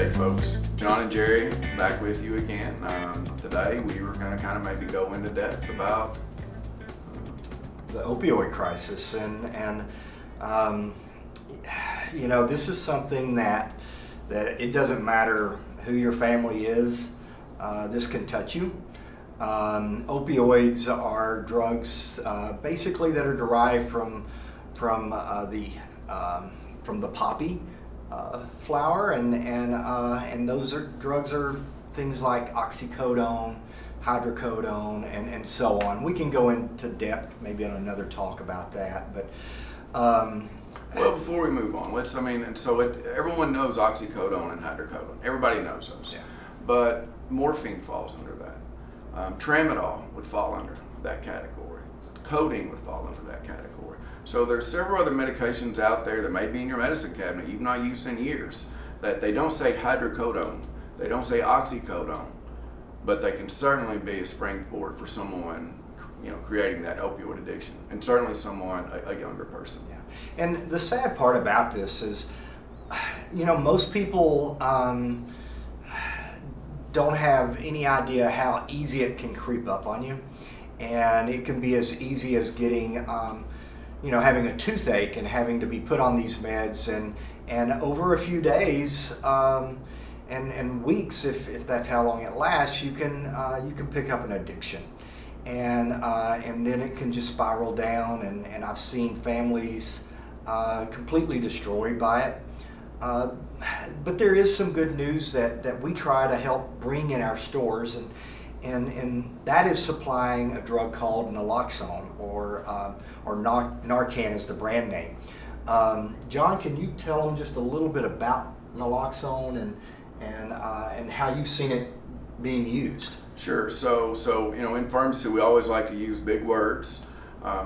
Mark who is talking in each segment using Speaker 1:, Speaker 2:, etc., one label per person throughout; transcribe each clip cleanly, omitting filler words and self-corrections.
Speaker 1: Okay, folks, John and Jerry back with you again. Today we were going to kind of maybe go into depth about
Speaker 2: the opioid crisis, and you know, this is something that it doesn't matter who your family is, this can touch you. Opioids are drugs basically that are derived from the poppy flower, and those drugs are things like oxycodone, hydrocodone, and so on. We can go into depth maybe on another talk about that, but
Speaker 1: well, before we move on, everyone knows oxycodone and hydrocodone. Everybody knows those.
Speaker 2: Yeah.
Speaker 1: But morphine falls under that. Tramadol would fall under that category. Codeine would fall under that category. So there's several other medications out there that may be in your medicine cabinet you've not used in years that they don't say hydrocodone, they don't say oxycodone, but they can certainly be a springboard for someone, you know, creating that opioid addiction, and certainly someone, a younger person.
Speaker 2: Yeah. And the sad part about this is, you know, most people don't have any idea how easy it can creep up on you, and it can be as easy as getting, you know, having a toothache and having to be put on these meds, and over a few days and weeks, if that's how long it lasts, you can pick up an addiction, and then it can just spiral down, and I've seen families completely destroyed by it. But there is some good news that we try to help bring in our stores, and that is supplying a drug called Naloxone, or Narcan is the brand name. John, can you tell them just a little bit about Naloxone and how you've seen it being used?
Speaker 1: Sure. So you know, in pharmacy we always like to use big words.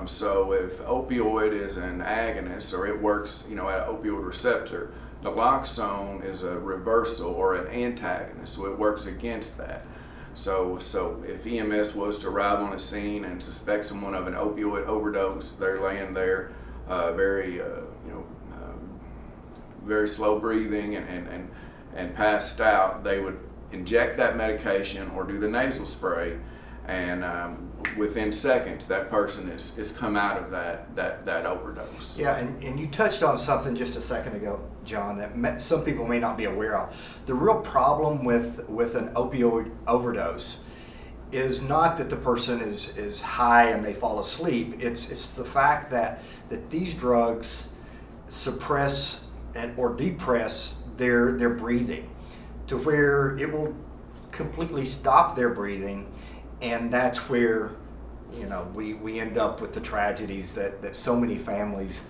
Speaker 1: So if opioid is an agonist, or it works, you know, at an opioid receptor, Naloxone is a reversal or an antagonist, so it works against that. So if EMS was to arrive on a scene and suspect someone of an opioid overdose, they're laying there very slow breathing and passed out, they would inject that medication or do the nasal spray, and within seconds that person is come out of that overdose.
Speaker 2: Yeah, and you touched on something just a second ago, John, that some people may not be aware of. The real problem with an opioid overdose is not that the person is high and they fall asleep. It's the fact that these drugs suppress or depress their breathing to where it will completely stop their breathing, and that's where, you know, we end up with the tragedies that so many families,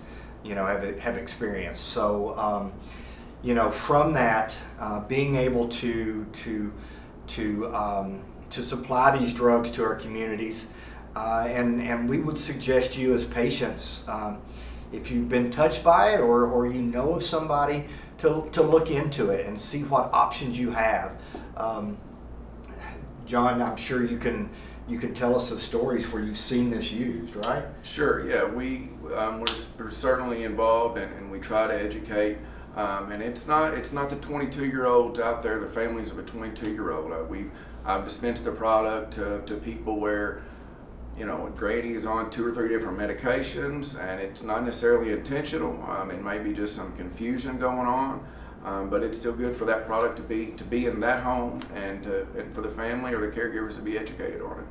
Speaker 2: you know, have experienced. So you know, from that, being able to supply these drugs to our communities, and we would suggest you as patients, if you've been touched by it, or you know of somebody, to look into it and see what options you have. John, I'm sure you can tell us of stories where you've seen this used, right?
Speaker 1: Sure. Yeah, we're certainly involved, and we try to educate. And it's not the 22-year-olds out there, the families of a 22-year-old. I've dispensed the product to people where, you know, Grady is on 2 or 3 different medications, and it's not necessarily intentional. It may be just some confusion going on, but it's still good for that product to be in that home, and for the family or the caregivers to be educated on it.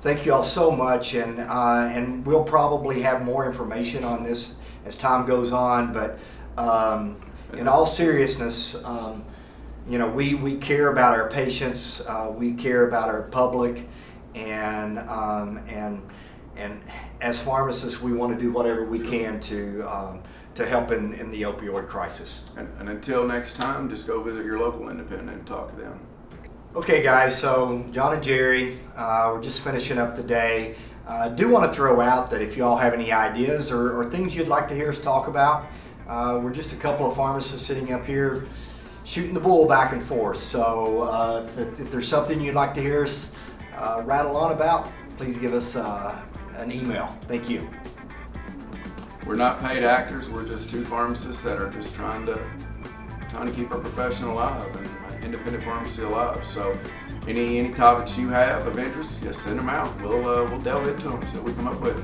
Speaker 2: Thank you all so much, and we'll probably have more information on this as time goes on, but in all seriousness, you know, we care about our patients, we care about our public, and as pharmacists, we want to do whatever we can to help in the opioid crisis.
Speaker 1: And until next time, just go visit your local independent and talk to them.
Speaker 2: Okay, guys, so John and Jerry, we're just finishing up the day. I do want to throw out that if you all have any ideas or things you'd like to hear us talk about, we're just a couple of pharmacists sitting up here shooting the bull back and forth. So if there's something you'd like to hear us rattle on about, please give us an email. Thank you.
Speaker 1: We're not paid actors, we're just 2 pharmacists that are just trying to trying to keep our profession alive and independent pharmacy alive. So any topics you have of interest, just send them out. We'll delve into them, see what we come up with.